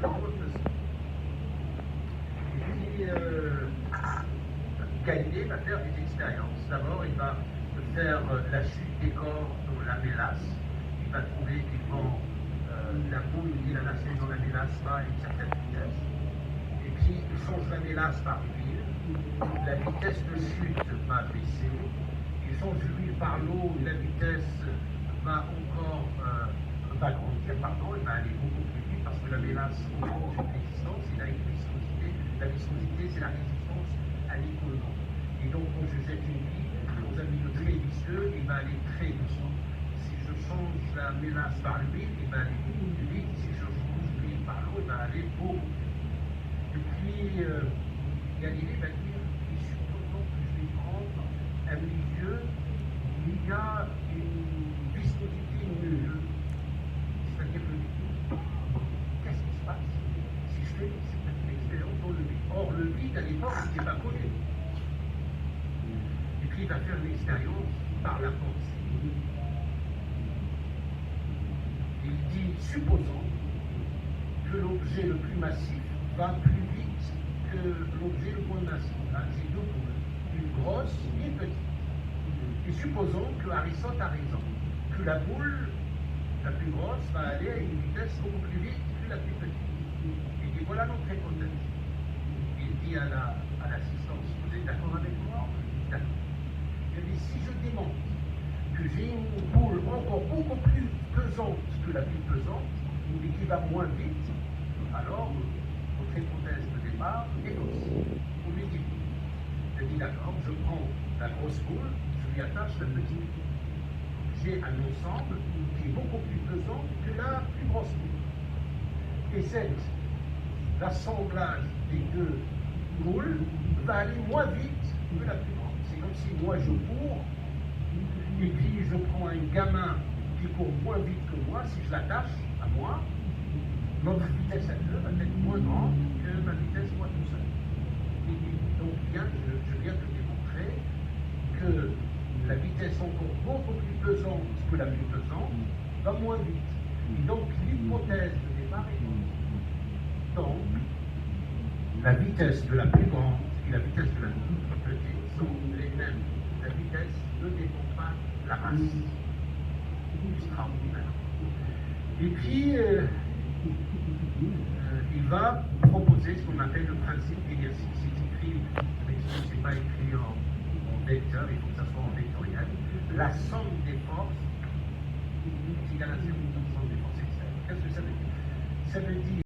Et puis, Galilée va faire des expériences. D'abord, il va faire la chute des corps dans la mélasse. Il va trouver que quand la boule qui a lâché dans la mélasse va à une certaine vitesse. Et puis, il change la mélasse par l'huile. La vitesse de chute va baisser. Il change l'huile par l'eau. La vitesse va encore va grandir, pardon. Il va aller beaucoup plus vite parce que la mélasse change une résistance. Il a une viscosité. La viscosité, c'est la résistance à l'écoulement. Et donc, quand je jette une bille dans un milieu très visqueux, il va aller très doucement. Si je change la mélasse par l'huile, il va aller beaucoup plus vite. Si je change l'huile par l'eau, il va aller beaucoup plus vite. Et puis, Galilée va dire, et supposons que je vais prendre un milieu où il y a une viscosité nulle, c'est-à-dire le vide. Qu'est-ce qui se passe si je fais cette expérience dans le vide? Or, le vide, à l'époque, n'était pas connu. Et puis, il va faire une expérience par la pensée. Il dit, supposons que l'objet le plus massif va plus vite que l'objet le moins massif. J'ai deux boules, une grosse et une petite. Et supposons que Aristote a raison, que la boule la plus grosse va aller à une vitesse beaucoup plus vite que la plus petite. Il dit, voilà notre hypothèse. Il dit à l'assistance, vous êtes d'accord avec moi? D'accord. Il dit, si je démontre que j'ai une boule encore beaucoup plus pesante que la plus pesante, et qui va moins vite, alors votre hypothèse de départ est fausse. On lui dit, il dit, d'accord, je prends la grosse boule, je lui attache la petite. J'ai un ensemble qui est beaucoup plus pesant que la plus grosse boule. Et l'assemblage des deux boules va aller moins vite que la plus grande. C'est comme si moi je cours, et puis je prends un gamin qui court moins vite que moi, si je l'attache à moi, notre vitesse à deux va être moins grande que ma vitesse moi tout seul. Et donc je viens de démontrer que la vitesse encore beaucoup plus pesante que la plus pesante va moins vite. Et donc l'hypothèse de départ est fausse. Donc la vitesse de la plus grande et la vitesse de la plus petite sont les mêmes. La vitesse ne dépend pas de la masse. Extraordinaire. Et puis il va proposer ce qu'on appelle le principe d'inertie. C'est écrit, mais ce n'est pas écrit en vecteur, il faut que ça soit en vectoriel. La somme des forces est égale à 0. La somme des forces externes. Qu'est-ce que ça veut dire? Ça veut dire